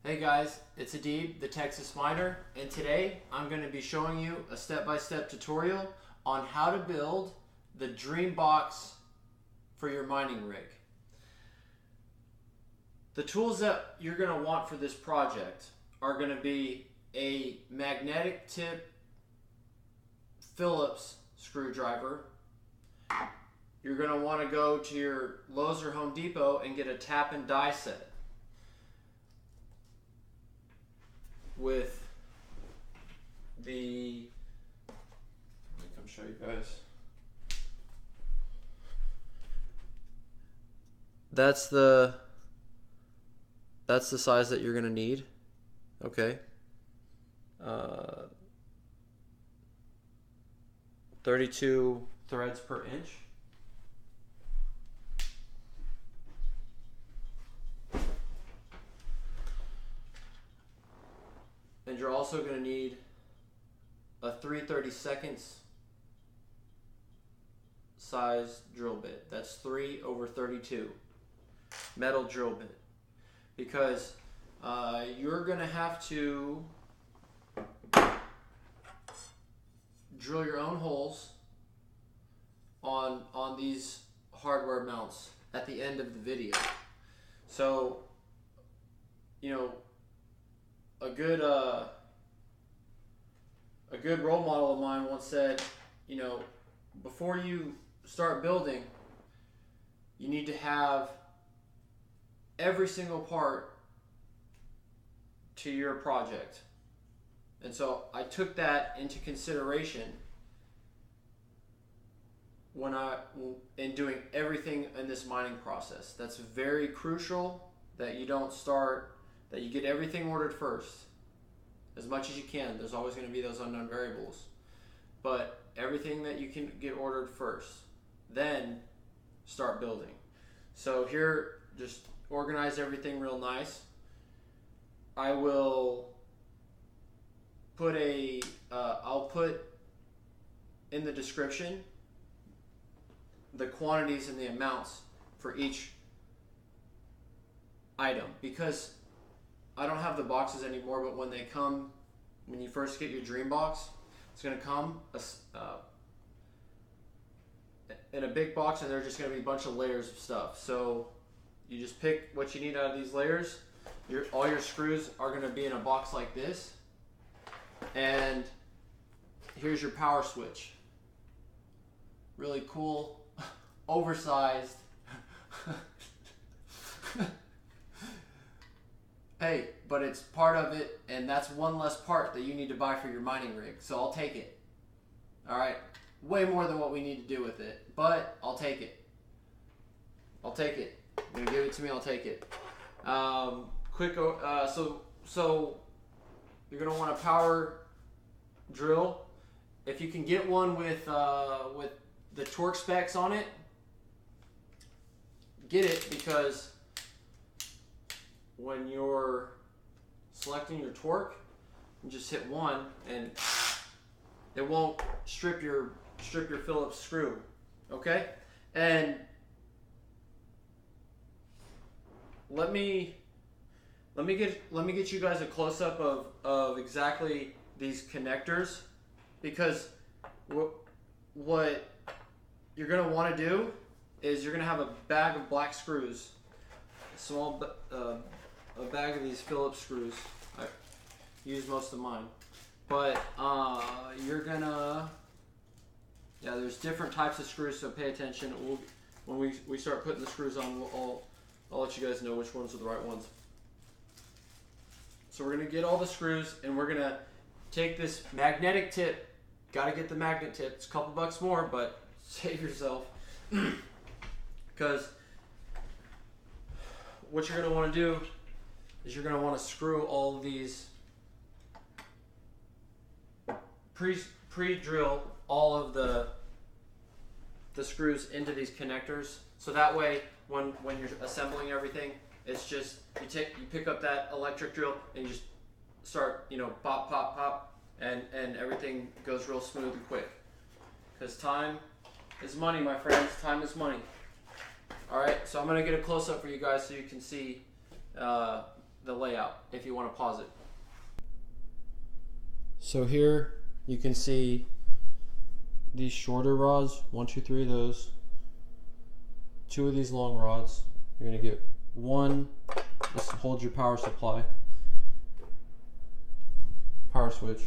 Hey guys, it's Adib, the Texas Miner, and today I'm going to be showing you a step-by-step tutorial on how to build the DreamBox for your mining rig. The tools that you're going to want for this project are going to be a magnetic tip Phillips screwdriver. You're going to want to go to your Lowe's or Home Depot and get a tap and die set with the, let me come show you guys. That's the size that you're going to need. Okay. 32 threads per inch. And you're also going to need a 3/32 size drill bit. That's 3/32 metal drill bit, because you're going to have to drill your own holes on these hardware mounts at the end of the video. So, you know, a good role model of mine once said, you know, before you start building, you need to have every single part to your project. And so I took that into consideration in doing everything in this mining process. That's very crucial, that you don't start, that you get everything ordered first as much as you can. There's always going to be those unknown variables, but everything that you can get ordered first, then start building. So here, just organize everything real nice. I will put I'll put in the description the quantities and the amounts for each item, because I don't have the boxes anymore, but when they come, when you first get your DreamBox, it's going to come in a big box, and there's just going to be a bunch of layers of stuff. So you just pick what you need out of these layers. All your screws are going to be in a box like this, and here's your power switch. Really cool, oversized. Hey, but it's part of it, and that's one less part that you need to buy for your mining rig, so I'll take it. Alright, way more than what we need to do with it, but I'll take it. I'll take it. You're gonna give it to me, I'll take it. So you're gonna want a power drill. If you can get one with the torque specs on it, get it, because when you're selecting your torque, you just hit one and it won't strip your Phillips screw. Okay? And let me get you guys a close-up of exactly these connectors, because what you're going to want to do is you're going to have a bag of black screws, a bag of these Phillips screws. I use most of mine, but you're gonna, there's different types of screws, so pay attention. When we start putting the screws on, I'll let you guys know which ones are the right ones. So we're gonna get all the screws, and we're gonna take this magnetic tip. Got to get the magnet tip. It's a couple bucks more, but save yourself, because what you're going to want to do is you're going to want to screw all of these, pre-drill all of the screws into these connectors, so that way when you're assembling everything, it's just you pick up that electric drill and you just start, you know, pop pop pop, and everything goes real smooth and quick, because time is money, my friends. Time is money. Alright, so I'm going to get a close-up for you guys so you can see the layout if you want to pause it. So here you can see these shorter rods, 1, 2, 3 of those, 2 of these long rods. You're going to get one, this holds your power supply, power switch.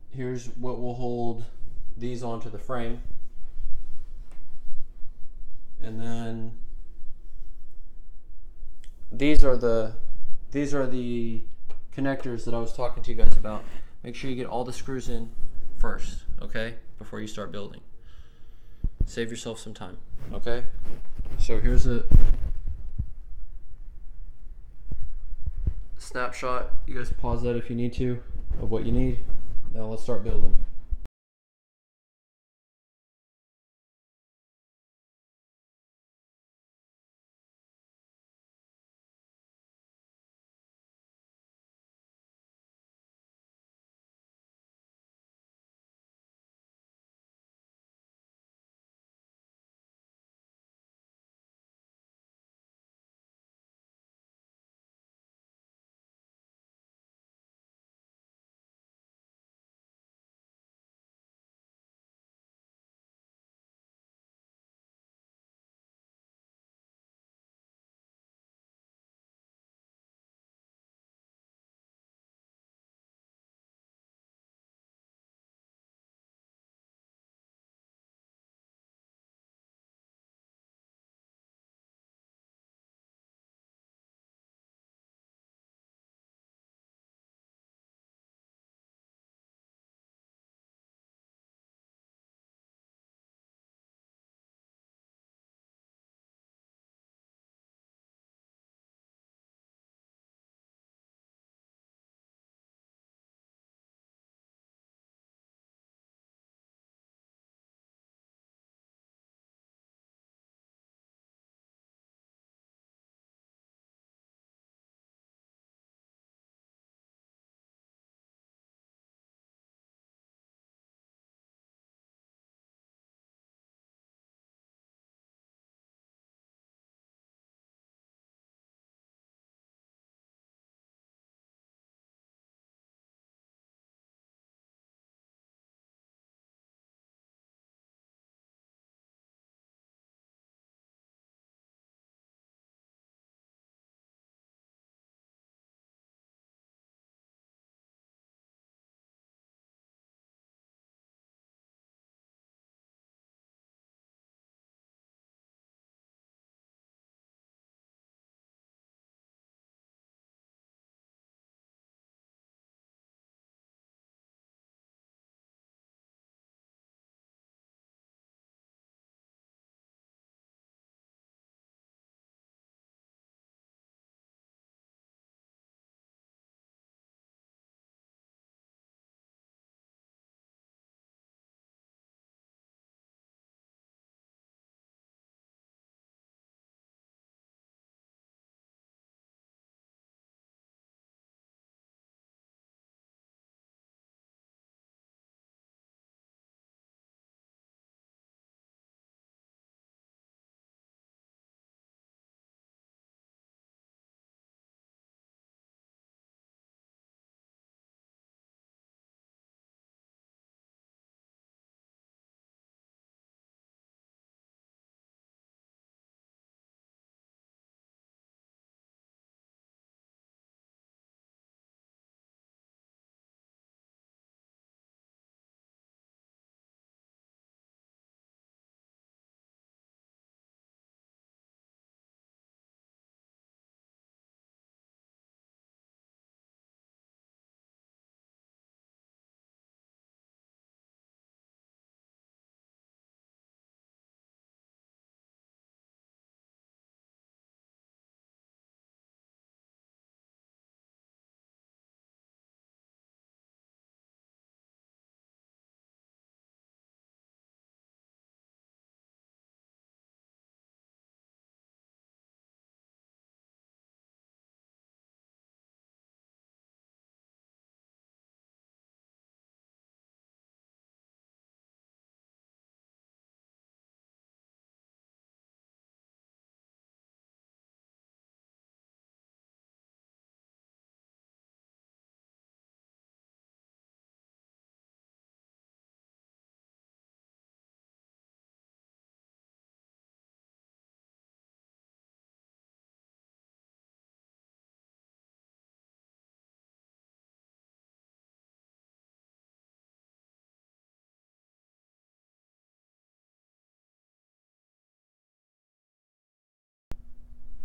Here's what will hold these onto the frame. And then these are the connectors that I was talking to you guys about. Make sure you get all the screws in first, okay, before you start building. Save yourself some time, okay? So here's a snapshot. You guys pause that if you need to, of what you need. Now let's start building.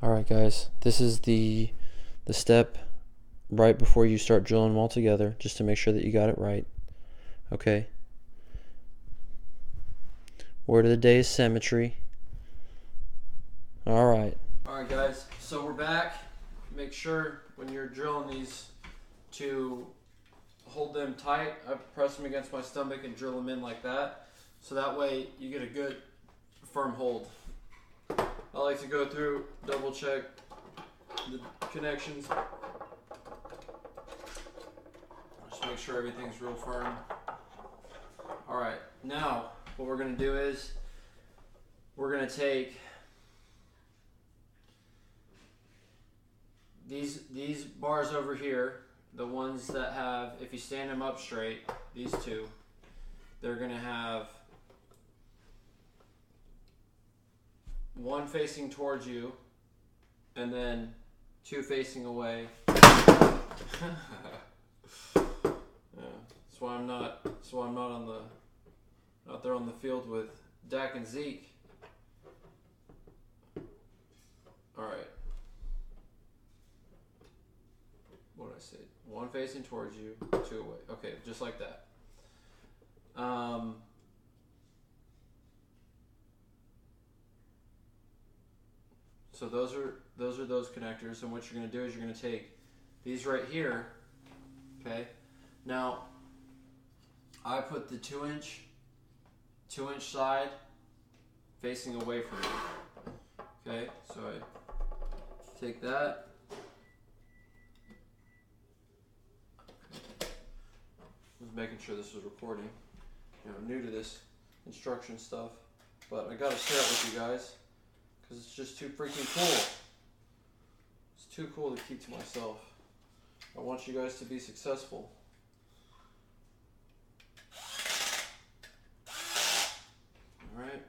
Alright guys, this is the step right before you start drilling them all together, just to make sure that you got it right. Okay. Word of the day is symmetry. Alright. Alright guys, so we're back. Make sure when you're drilling these to hold them tight. I press them against my stomach and drill them in like that. So that way you get a good firm hold. I like to go through, double check the connections. Just make sure everything's real firm. Alright, now what we're going to do is we're going to take these bars over here, the ones that have, if you stand them up straight, these two, they're going to have one facing towards you and then two facing away. Yeah, that's why I'm not out there on the field with Dak and Zeke. Alright. What did I say? One facing towards you, two away. Okay, just like that. So those are those connectors, and what you're going to do is you're going to take these right here. Okay. Now I put the 2-inch side facing away from me. Okay, so I take that. Just making sure this is recording. You know, I'm new to this instruction stuff, but I gotta share it with you guys because it's just too freaking cool. It's too cool to keep to myself. I want you guys to be successful. All right.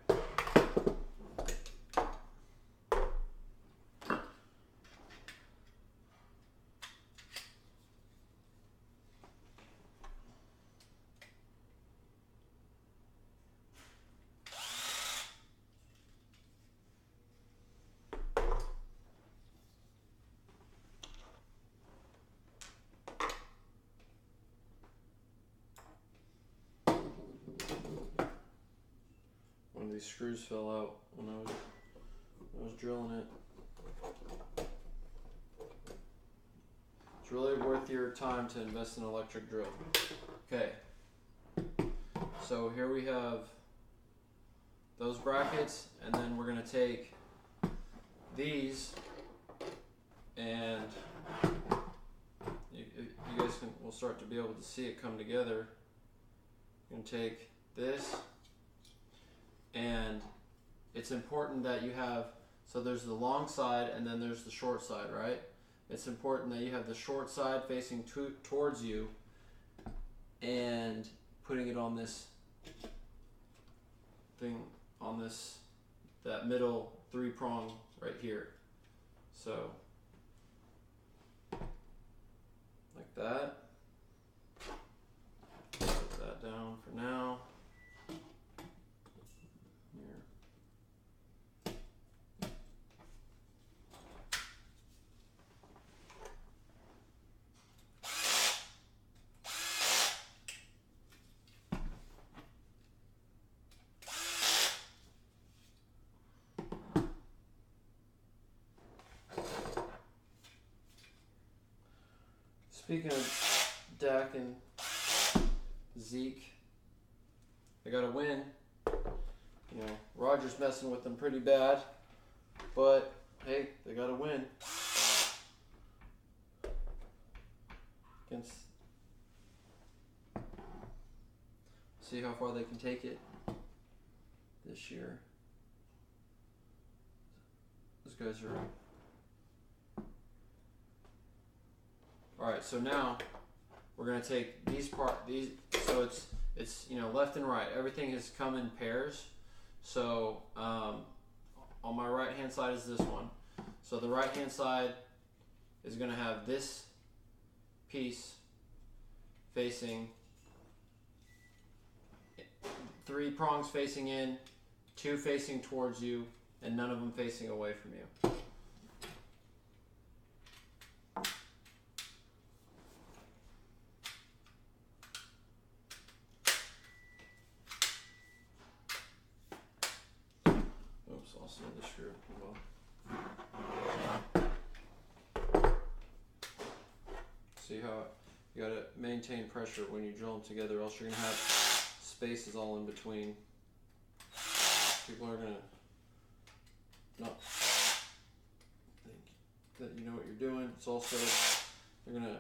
One of these screws fell out when I was drilling it. It's really worth your time to invest in an electric drill. Okay. So here we have those brackets, and then we're going to take these, and you guys will start to be able to see it come together. You're going to take this, and it's important that you have, so there's the long side and then there's the short side, right? It's important that you have the short side facing towards you and putting it on this thing, on this, that middle 3-prong right here. So, like that. Put that down for now. Speaking of Dak and Zeke, they got a win. You know, Roger's messing with them pretty bad, but hey, they got a win against. See how far they can take it this year. Those guys are. Alright, so now we're going to take these, so it's you know, left and right. Everything has come in pairs. So on my right hand side is this one. So the right hand side is going to have this piece facing, 3 prongs facing in, 2 facing towards you, and none of them facing away from you. also the screw. Well, see how you gotta maintain pressure when you drill them together, else you're gonna have spaces all in between. People are gonna not think that you know what you're doing. It's also they're gonna,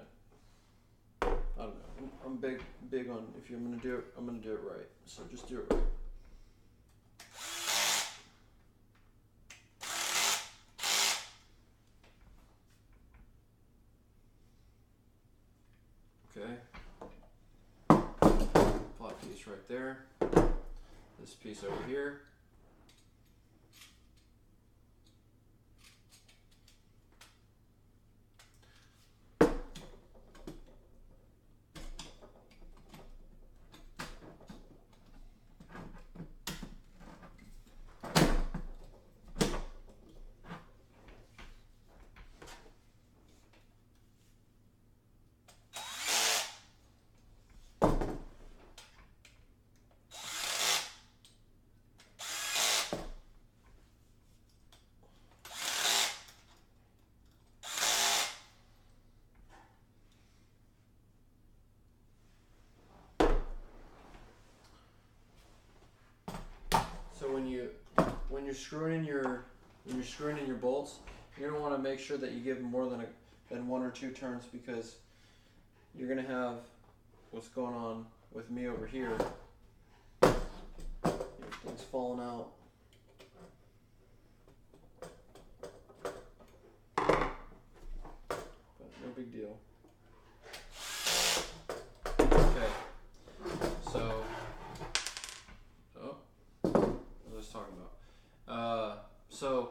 I don't know. I'm big on if I'm gonna do it, I'm gonna do it right. So just do it right. Okay. Plot piece right there. This piece over here. So when you're screwing in your bolts, you're gonna want to make sure that you give them more than 1 or 2 turns, because you're gonna have what's going on with me over here. Everything's falling out. But no big deal. Okay. So, what was I talking about? So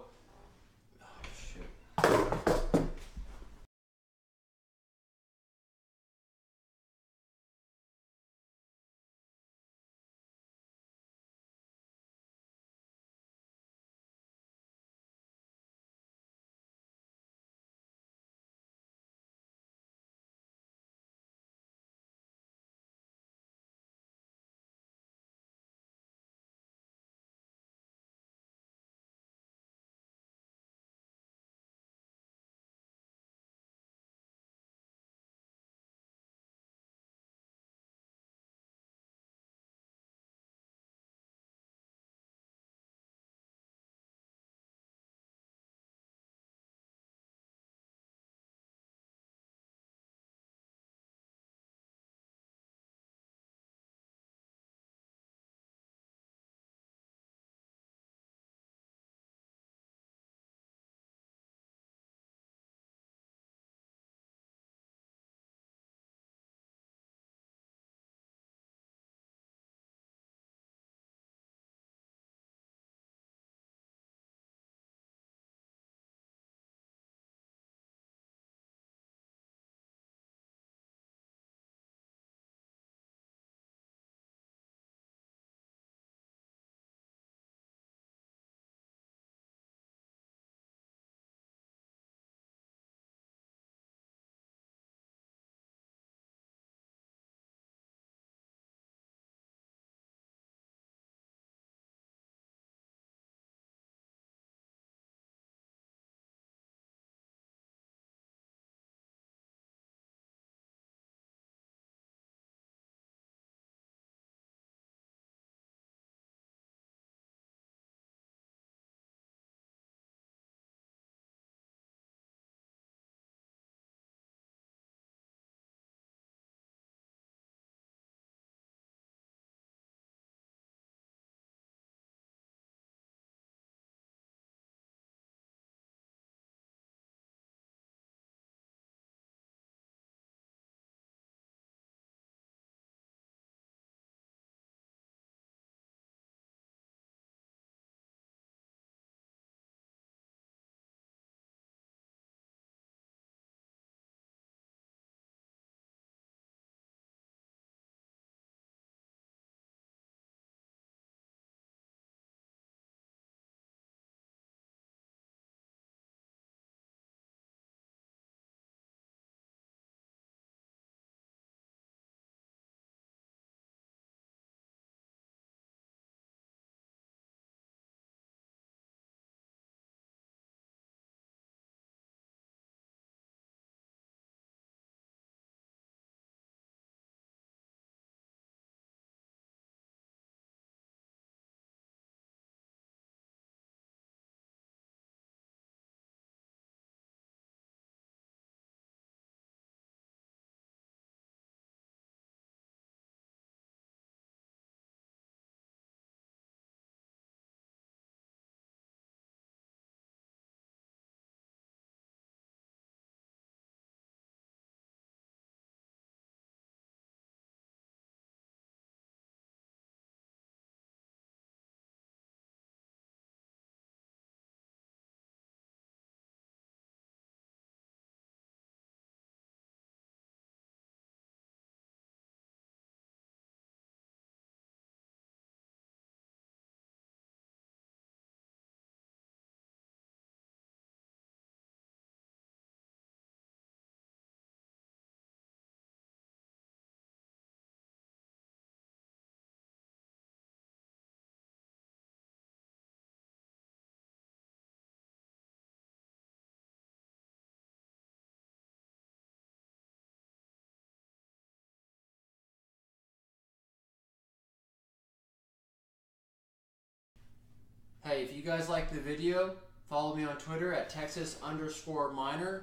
Hey, if you guys like the video, follow me on Twitter at Texas_miner,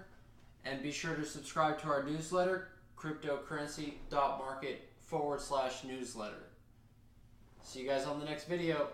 and be sure to subscribe to our newsletter, cryptocurrency.market/newsletter. See you guys on the next video.